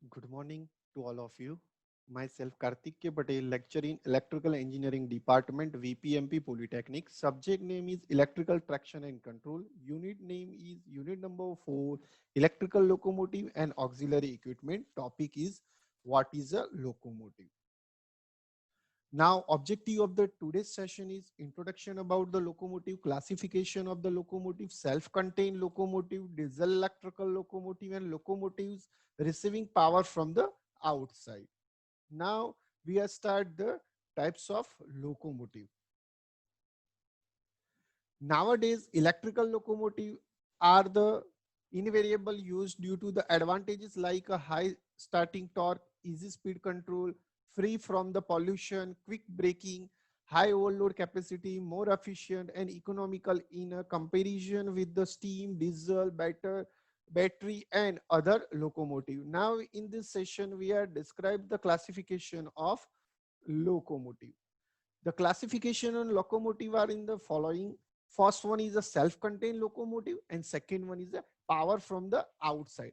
Good morning to all of you. Myself Karthik K. Patel, lecturer in Electrical Engineering Department, VPMP Polytechnic. Subject name is Electrical Traction and Control. Unit name is Unit number 4, Electrical Locomotive and Auxiliary Equipment. Topic is what is a locomotive. Now, objective of the today's session is introduction about the locomotive, classification of the locomotive, self-contained locomotive, diesel electrical locomotive, and locomotives receiving power from the outside. Now, we are start the types of locomotive. Nowadays, electrical locomotive are the invariable used due to the advantages like a high starting torque, easy speed control, free from the pollution, quick braking, high overload capacity, more efficient and economical in a comparison with the steam, diesel, battery and other locomotive. Now in this session, we are describe the classification of locomotive. The classification on locomotive are in the following. First one is a self-contained locomotive and second one is a power from the outside.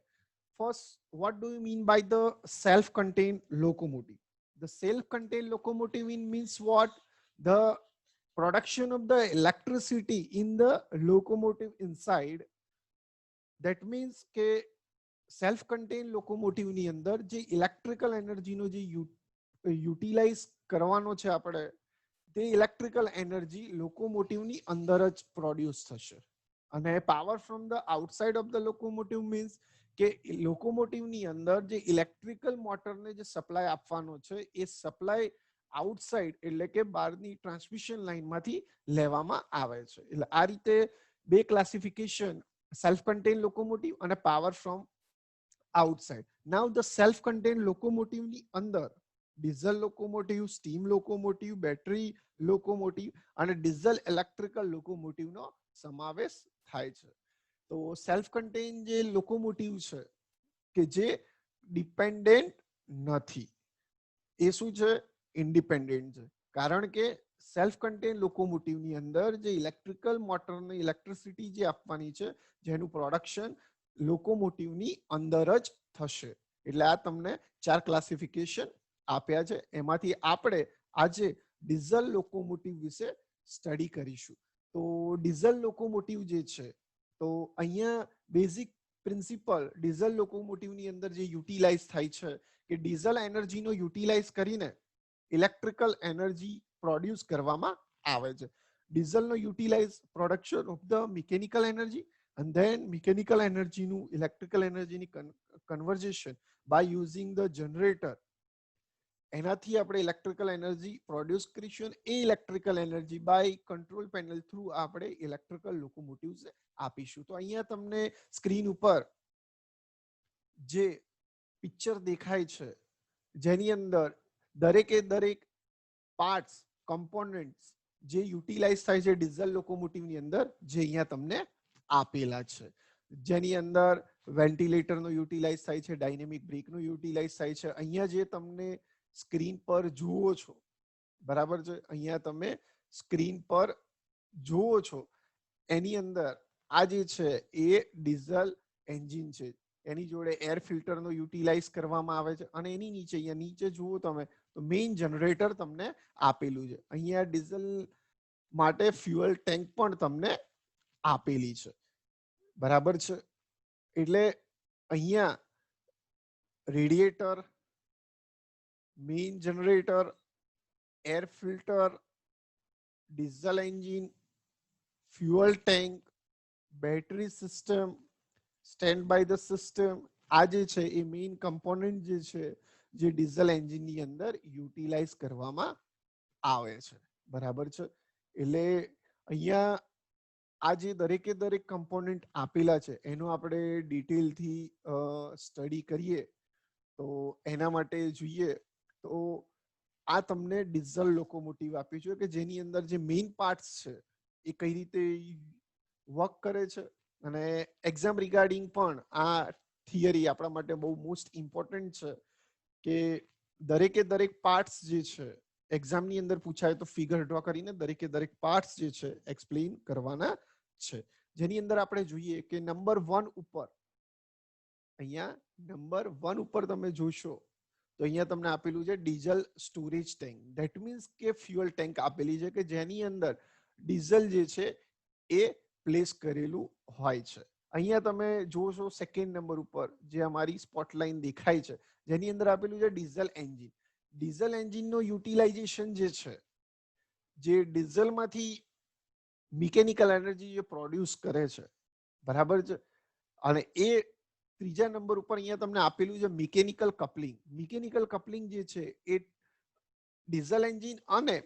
First, what do you mean by the self-contained locomotive? The self-contained locomotive means what? The production of the electricity in the locomotive inside. That means કે self content locomotive ની અંદર જે electrical એનર્જીનો જે utilise કરવાનો છે આપણે તે electrical energy લોકોમોટિવની અંદર જ પ્રોડ્યુસ થશે અને power from the outside of the locomotive means કે લોકોમોટિવની અંદર જે ઇલેક્ટ્રિકલ મોટરને જે સપ્લાય આપવાનો છે એ સપ્લાય આઉટસાઇડ એટલે કે બહારની ટ્રાન્સમિશન લાઇનમાંથી લેવામાં આવે છે. એટલે આ રીતે બે classification self-contained locomotive and a power from outside. Now the self-contained locomotive ની અંદર diesel locomotive, steam locomotive, battery locomotive અને diesel electrical locomotive નો સમાવેશ થાય છે. તો self-contained જે locomotive છે કે જે dependent નથી એ શું છે independent છે કારણ કે સેલ્ફ કન્ટેન લોકોમોટિવ ની અંદર જે ઇલેક્ટ્રિકલ મોટરને ઇલેક્ટ્રિસિટી જે આપવાની છે જેનું પ્રોડક્શન લોકોમોટિવ ની અંદર જ થશે. એટલે આ તમને ચાર ક્લાસિફિકેશન આપ્યા છે એમાંથી આપણે આજે ડીઝલ લોકોમોટિવ વિશે સ્ટડી કરીશું. તો ડીઝલ લોકોમોટિવ જે છે તો અહીંયા બેઝિક પ્રિન્સિપલ ડીઝલ લોકોમોટિવ ની અંદર જે યુટિલાઇઝ થાય છે કે ડીઝલ એનર્જીનો યુટિલાઇઝ કરીને ઇલેક્ટ્રિકલ એનર્જી પ્રોડ્યુસ કરવામાં આવે છે. ડીઝલનો utilise production of the mechanical energy and then mechanical energy નું electrical energy ની conversion by using the generator એનાથી આપણે ઇલેક્ટ્રિકલ એનર્જી પ્રોડ્યુસ કરીશું એ electrical energy by control panel through આપણે ઇલેક્ટ્રિકલ લોકોમોટિવ્સ આપીશું. તો અહીંયા તમને સ્ક્રીન ઉપર જે પિક્ચર દેખાય છે જેની અંદર દરેકે દરેક પાર્ટ્સ કમ્પોનન્ટ્સ જે યુટિલાઇઝ થાય છે ડીઝલ લોકોમોટિવની અંદર જે અહીંયા તમને આપેલા છે જેની અંદર વેન્ટિલેટરનો યુટિલાઇઝ થાય છે, ડાયનેમિક બ્રેકનો યુટિલાઇઝ થાય છે. અહીંયા જે તમને સ્ક્રીન પર જુઓ છો બરાબર છે અહીંયા તમે સ્ક્રીન પર જુઓ છો એની અંદર આ જે છે એ ડીઝલ એન્જિન છે એની જોડે એર ફિલ્ટરનો યુટિલાઇઝ કરવામાં આવે છે અને એની નીચે અહીંયા નીચે જુઓ તમે તો મેઇન જનરેટર તમને આપેલું છે. અહીંયા ડીઝલ માટે ફ્યુઅલ ટેન્ક પણ તમને આપેલી છે બરાબર છે. એટલે અહીંયા radiator, main generator, air filter, diesel engine, fuel tank, battery system, stand by the system આ જે છે એ મેઇન કમ્પોનન્ટ જે છે જે ડીઝલ એન્જિનની અંદર યુટિલાઇઝ કરવામાં આવે છે બરાબર છે. એટલે અહીંયા આ જે દરેકે દરેક કમ્પોનન્ટ આપેલા છે એનો આપણે ડિટેલથી સ્ટડી કરીએ તો એના માટે જોઈએ તો આ તમને ડીઝલ લોકોમોટિવ આપ્યું છે કે જેની અંદર જે મેઇન પાર્ટ્સ છે એ કઈ રીતે વર્ક કરે છે અને એક્ઝામ રિગાર્ડિંગ પણ આ થિયરી આપણા માટે બહુ મોસ્ટ ઇમ્પોર્ટન્ટ છે કે દરેકે દરેક પાર્ટ્સ જે છે એક્ઝામની અંદર પૂછાય તો ફિગર ડ્રો કરીને દરેકે દરેક પાર્ટ્સ જે છે એક્સપ્લેન કરવાના છે. જેની અંદર આપણે જોઈએ કે નંબર 1 ઉપર અહીંયા નંબર 1 ઉપર તમે જોશો તો અહીંયા તમને આપેલું છે diesel storage tank. That means કે ફ્યુઅલ ટેન્ક આપેલી છે કે જેની અંદર ડીઝલ જે છે એ પ્લેસ કરેલું હોય છે. અહીંયા તમે જોશો સેકન્ડ નંબર ઉપર જે અમારી સ્પોટલાઇન દેખાય છે જેની અંદર આપેલું છે ડીઝલ એન્જિન. ડીઝલ એન્જિનનો યુટિલાઇઝેશન જે છે, જે ડીઝલમાંથી મિકેનિકલ એનર્જી જે પ્રોડ્યુસ કરે છે, બરાબર છે, અને એ ત્રીજા નંબર ઉપર અહીંયા તમને આપેલું છે મિકેનિકલ કપલિંગ. મિકેનિકલ કપલિંગ જે છે એ ડીઝલ એન્જિન અને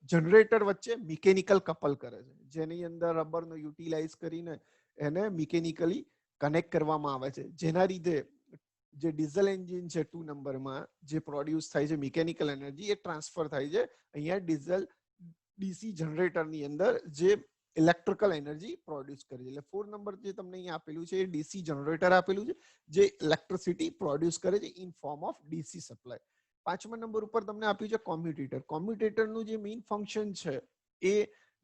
જનરેટર વચ્ચે મિકેનિકલ કપલ કરે છે, જેની અંદર રબરનો યુટિલાઇઝ કરીને એને મિકેનિકલી કનેક્ટ કરવામાં આવે છે, જેના લીધે જે ડીઝલ એન્જિન છે 2 નંબરમાં જે પ્રોડ્યુસ થાય છે મિકેનિકલ એનર્જી એ ટ્રાન્સફર થાય છે અહીંયા ડીઝલ ડીસી જનરેટરની અંદર જે ઇલેક્ટ્રિકલ એનર્જી પ્રોડ્યુસ કરે છે. એટલે 4 નંબર જે તમને અહીંયા આપેલું છે એ ડીસી જનરેટર આપેલું છે જે ઇલેક્ટ્રિસિટી પ્રોડ્યુસ કરે છે in form of DC supply. 5મા નંબર ઉપર તમને આપ્યું છે કોમ્યુટેટર. કોમ્યુટેટરનું જે મેઇન ફંક્શન છે એ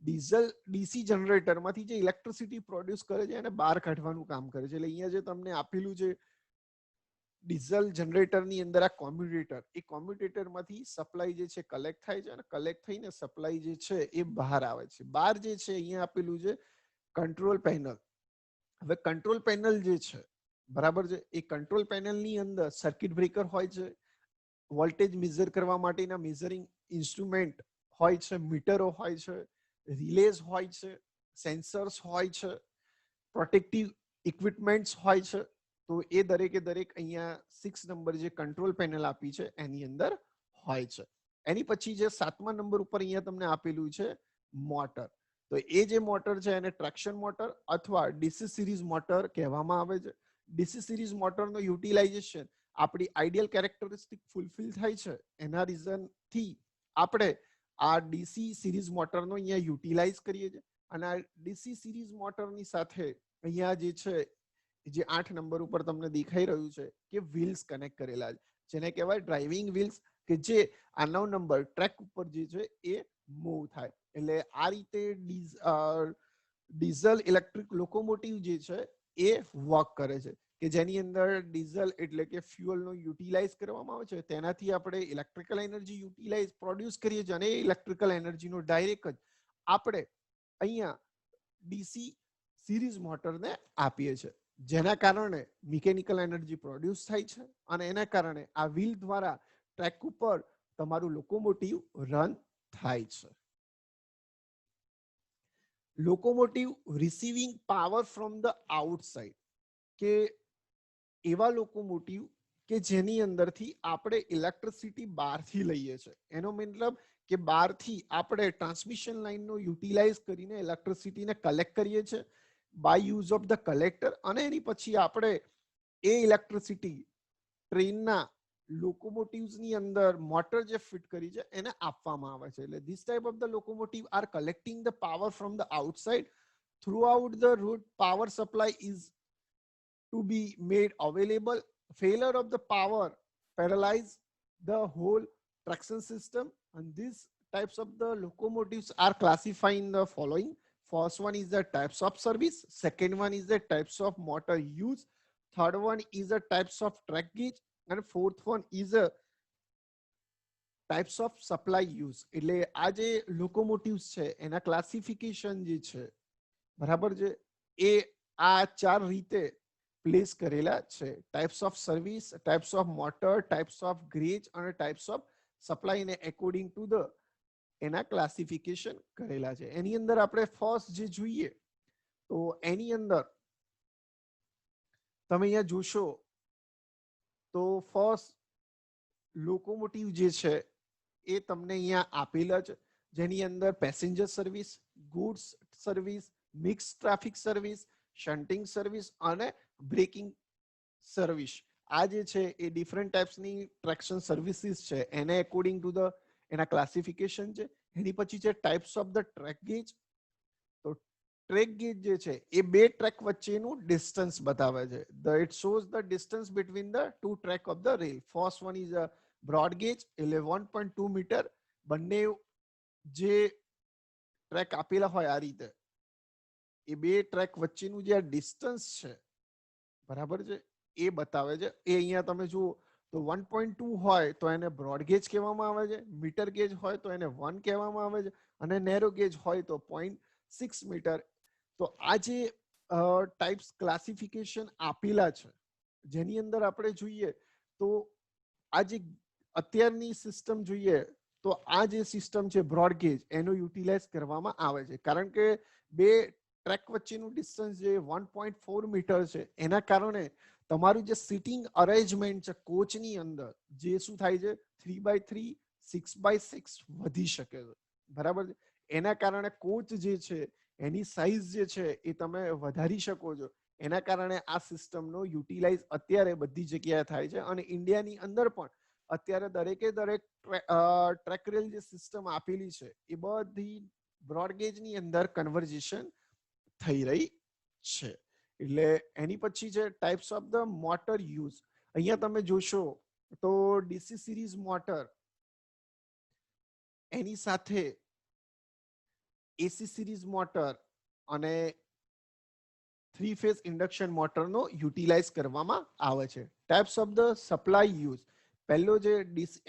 ડીઝલ ડીસી જનરેટરમાંથી જે ઇલેક્ટ્રિસિટી પ્રોડ્યુસ કરે છે એને બહાર કાઢવાનું કામ કરે છે. એટલે અહીંયા જે તમને આપેલું છે ડીઝલ જનરેટરની અંદર આ કોમ્યુટેટર, એ કોમ્યુટેટરમાંથી સપ્લાય જે છે કલેક્ટ થાય છે અને કલેક્ટ થઈને સપ્લાય જે છે એ બહાર આવે છે. બહાર જે છે અહીંયા આપેલું છે કંટ્રોલ પેનલ. હવે કંટ્રોલ પેનલ જે છે, બરાબર છે, એ કંટ્રોલ પેનલની અંદર સર્કિટ બ્રેકર હોય છે, વોલ્ટેજ મેઝર કરવા માટેના મેઝરિંગ ઇન્સ્ટ્રુમેન્ટ હોય છે, મીટરો હોય છે, રિલેઝ હોય છે, સેન્સર્સ હોય છે, પ્રોટેક્ટિવ ઇક્વિપમેન્ટ્સ હોય છે. તો એ દરેકે દરેક અહીંયા 6 નંબર જે કંટ્રોલ પેનલ આપી છે એની અંદર હોય છે. એની પછી જે 7મા નંબર ઉપર અહીંયા તમને આપેલું છે મોટર. તો એ જે મોટર છે એને ટ્રેક્શન મોટર અથવા ડીસી સિરીઝ મોટર કહેવામાં આવે છે. ડીસી સિરીઝ મોટરનો યુટિલાઇઝેશન આપણી આઈડિયલ કેરેક્ટરિસ્ટિક ફૂલફિલ થાય છે, એના રીઝનથી આપણે આ ડીસી સિરીઝ મોટરનો અહીંયા યુટિલાઇઝ કરીએ છીએ. અને આ ડીસી સિરીઝ મોટરની સાથે અહીંયા જે છે જે 8 નંબર ઉપર તમને દેખાઈ રહ્યું છે કે વ્હીલ્સ કનેક્ટ કરેલા છે, જેને કહેવાય ડ્રાઇવિંગ વ્હીલ્સ, કે જે આ 9 નંબર ટ્રેક ઉપર જે છે એ મૂવ થાય. એટલે આ રીતે ડીઝલ ઇલેક્ટ્રિક લોકોમોટિવ જે છે એ વર્ક કરે છે, કે જેની અંદર ડીઝલ એટલે કે ફ્યુઅલનો યુટિલાઇઝ કરવામાં આવે છે, તેનાથી આપણે ઇલેક્ટ્રિકલ એનર્જી યુટિલાઇઝ પ્રોડ્યુસ કરીએ છીએ અને ઇલેક્ટ્રિકલ એનર્જીનો ડાયરેક્ટ જ આપણે અહીંયા ડીસી સિરીઝ મોટરને આપીએ છીએ, જેના કારણે મિકેનિકલ એનર્જી પ્રોડ્યુસ થાય છે અને એના કારણે આ વ્હીલ દ્વારા ટ્રેક ઉપર તમારું લોકોમોટિવ રન થાય છે. Locomotive receiving power from the outside, કે એવા લોકોમોટિવ કે જેની અંદરથી આપણે ઇલેક્ટ્રિસિટી બહારથી લઈએ છીએ. એનો મતલબ કે બહારથી આપણે ટ્રાન્સમિશન લાઇનનો યુટિલાઇઝ કરીને ઇલેક્ટ્રિસિટીને કલેક્ટ કરીએ છીએ by use of the collector, અને એની પછી આપણે એ ઇલેક્ટ્રિસિટી ટ્રેનના લોકોમોટિવ્સની અંદર મોટર જે ફિટ કરી છે એને આપવામાં આવે છે. એટલે this type of the locomotive are collecting the power from the outside throughout the route. Power supply is to be made available. Failure of the power paralyze the whole traction system, and these types of the locomotives are classified in the following. First one is the types of service, second one is the types of motor use, third one is the types of track gauge, and fourth one is a types of supply use. એટલે આ જે locomotives છે એના classification જે છે, બરાબર છે, એ આ 4 રીતે પ્લેસ કરેલા છે. Types of service, types of motor, types of gauge અને ટાઈપ્સ ઓફ સપ્લાય ને એકોર્ડિંગ ટુ ધ એના ક્લાસિફિકેશન કરેલા છે. એની અંદર આપણે ફર્સ્ટ જે જોઈએ તો એની અંદર તમે અહીંયા જોશો તો ફર્સ્ટ લોકોમોટિવ જે છે એ તમને અહીંયા આપેલા છે, જેની અંદર passenger service, goods service, mix traffic service, shunting service અને બ્રેકિંગ સર્વિસ. આ જે છે એ ડિફરન્ટ ટાઈપ્સની ટ્રેક્શન સર્વિસીસ છે, એને એકોર્ડિંગ ટુ ધ એના ક્લાસિફિકેશન છે. એની પછી છે types of the track gauge. તો ટ્રેક ગેજ જે છે એ બે ટ્રેક વચ્ચેનું ડિસ્ટન્સ બતાવે છે. It shows the distance between the two track of the rail. First one is a broad gauge, એટલે 1.2 મીટર. બંને જે ટ્રેક આપેલા હોય આ રીતે, એ બે ટ્રેક વચ્ચેનું જે ડિસ્ટન્સ છે બરાબર છે, એ બતાવે છે. એ અહીંયા તમે જુઓ તો 1.2 હોય તો એને બ્રોડ ગેજ કહેવામાં આવે છે, મીટર ગેજ હોય તો એને 1 કહેવામાં આવે છે, અને નેરો ગેજ હોય તો 0.6 મીટર. તો આ જે ટાઈપ્સ ક્લાસિફિકેશન આપેલા છે, જેની અંદર આપણે જોઈએ તો આ જે અત્યારની સિસ્ટમ જોઈએ તો આ જે સિસ્ટમ છે બ્રોડ ગેજ, એનો યુટિલાઇઝ કરવામાં આવે છે. કારણ કે બે ટ્રેક વચ્ચેનું ડિસ્ટન્સ જે 1.4 મીટર છે, એના કારણે તમારું જે સિટિંગ અરેન્જમેન્ટ છે કોચની અંદર, જે શું થાય છે 3x3 6x6 વધી શકે છે. બરાબર છે. એના કારણે કોચ જે છે એની સાઇઝ જે છે એ તમે વધારી શકો છો. એના કારણે આ સિસ્ટમનો યુટિલાઇઝ અત્યારે બધી જગ્યાએ થાય છે, અને ઇન્ડિયાની અંદર પણ અત્યારે દરેકે દરેક ટ્રેક રેલ જે સિસ્ટમ આપેલી છે એ બધી બ્રોડગેજની અંદર કન્વર્ઝેશન થઈ રહી છે. એટલે એની પછી છે types of the motor use. અહીંયા તમે જોશો તો ડીસી સિરીઝ મોટર એની સાથે એસી સિરીઝ મોટર અને 3 ફેઝ ઇન્ડક્શન મોટરનો યુટિલાઇઝ કરવામાં આવે છે. Types of the supply use. પહેલો જે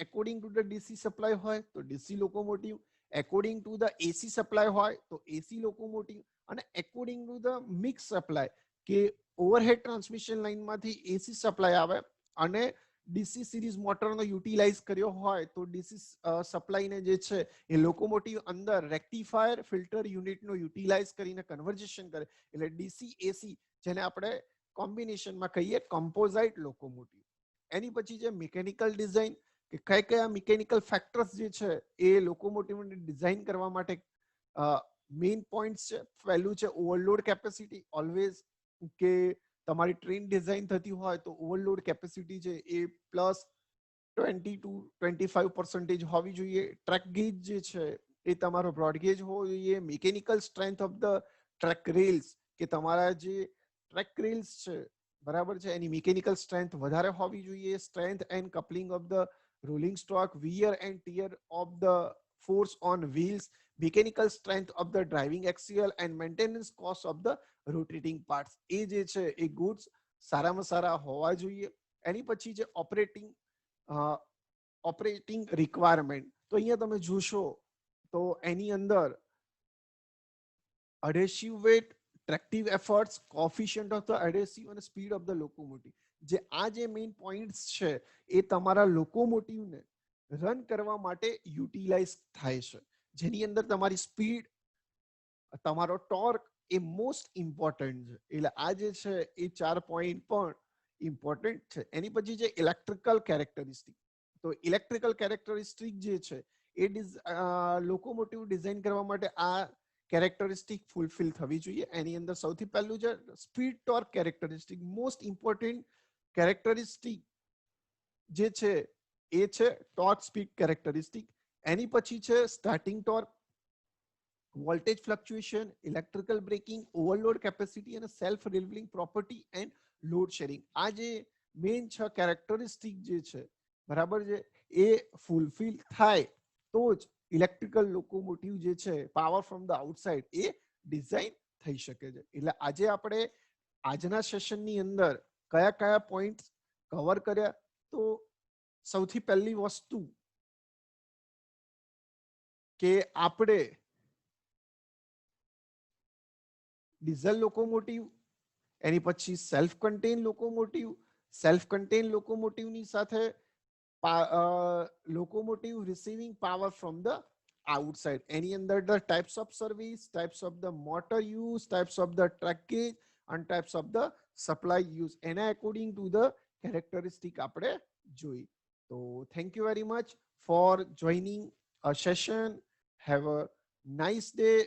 according to the DC supply હોય તો DC locomotive, according to the AC supply હોય તો એસી લોકોમોટિવ, અને according to the mix supply કે ઓવરહેડ ટ્રાન્સમિશન લાઇનમાંથી એસી સપ્લાય આવે અને ડીસી સિરીઝ મોટરનો યુટિલાઇઝ કર્યો હોય તો ડીસી સપ્લાયને જે છે એ લોકોમોટિવ અંદર રેક્ટિફાયર ફિલ્ટર યુનિટનો યુટિલાઇઝ કરીને કન્વર્ઝેશન કરે, એટલે ડીસી એસી, જેને આપણે કોમ્બિનેશનમાં કહીએ કમ્પોઝાઇટ લોકોમોટિવ. એની પછી છે મિકેનિકલ ડિઝાઇન, કે કયા કયા મિકેનિકલ ફેક્ટર્સ જે છે એ લોકોમોટિવને ડિઝાઇન કરવા માટે મેઇન પોઈન્ટ્સ છે. પહેલું છે ઓવરલોડ કેપેસિટી. ઓલવેઝ કે તમારી ટ્રેન ડિઝાઇન થતી હોય તો ઓવરલોડ કેપેસિટી છે એ પ્લસ 20 to 25% હોવી જોઈએ. ટ્રેક ગેજ જે છે એ તમારો બ્રોડ ગેજ હોવો જોઈએ. Mechanical strength of the track rails, કે તમારા જે ટ્રેક રેલ્સ છે બરાબર છે એની મિકેનિકલ સ્ટ્રેન્થ વધારે હોવી જોઈએ. Strength and coupling of the rolling stock, wear and tear of the force on wheels, mechanical strength of the driving axial and maintenance cost of the rotating parts. એ જે છે એ goods સારામાં સારા હોવા જોઈએ. એની પછી છે ઓપરેટિંગ રિક્વાયરમેન્ટ. તો અહીંયા તમે જોશો તો એની અંદર adhesive weight, tractive efforts, coefficient of the adhesive અને speed of the locomotive. જે આ જે મેઇન પોઈન્ટ્સ છે એ તમારા લોકોમોટિવને રન કરવા માટે યુટિલાઇઝ થાય છે, જેની અંદર તમારી સ્પીડ, તમારો ટોર્ક એ મોસ્ટ ઇમ્પોર્ટન્ટ છે. એટલે આ જે છે એ 4 પોઈન્ટ પણ ઇમ્પોર્ટન્ટ છે. એની પછી છે ઇલેક્ટ્રિકલ કેરેક્ટરિસ્ટિક. તો ઇલેક્ટ્રિકલ કેરેક્ટરિસ્ટિક જે છે એ લોકોમોટિવ ડિઝાઇન કરવા માટે આ કેરેક્ટરિસ્ટિક ફૂલફિલ થવી જોઈએ. એની અંદર સૌથી પહેલું છે speed torque characteristic. Most important characteristic જે છે એ છે ટોર્ક સ્પીડ કેરેક્ટરિસ્ટિક. એની પછી છે starting torque, voltage fluctuation, electrical braking, overload capacity અને self relieving property and load sharing. આ જે મેઇન 6 કેરેક્ટરિસ્ટિક જે છે બરાબર છે એ ફૂલફિલ થાય તો જ ઇલેક્ટ્રિકલ લોકોમોટિવ જે છે power from the outside A design થઈ શકે છે. એટલે આજે આપણે આજના સેશનની અંદર કયા કયા પોઈન્ટ કવર કર્યા, તો સૌથી પહેલી વસ્તુ કે આપણે ડીઝલ લોકોમોટિવ, એની પછી સેલ્ફ કન્ટેન લોકોમોટિવની સાથે locomotive receiving power from the outside. Any under the types of service, types of the motor use, types of the track gauge, and types of the supply use. And according to the characteristic આપણે જોઈ. So thank you very much for joining a session. Have a nice day.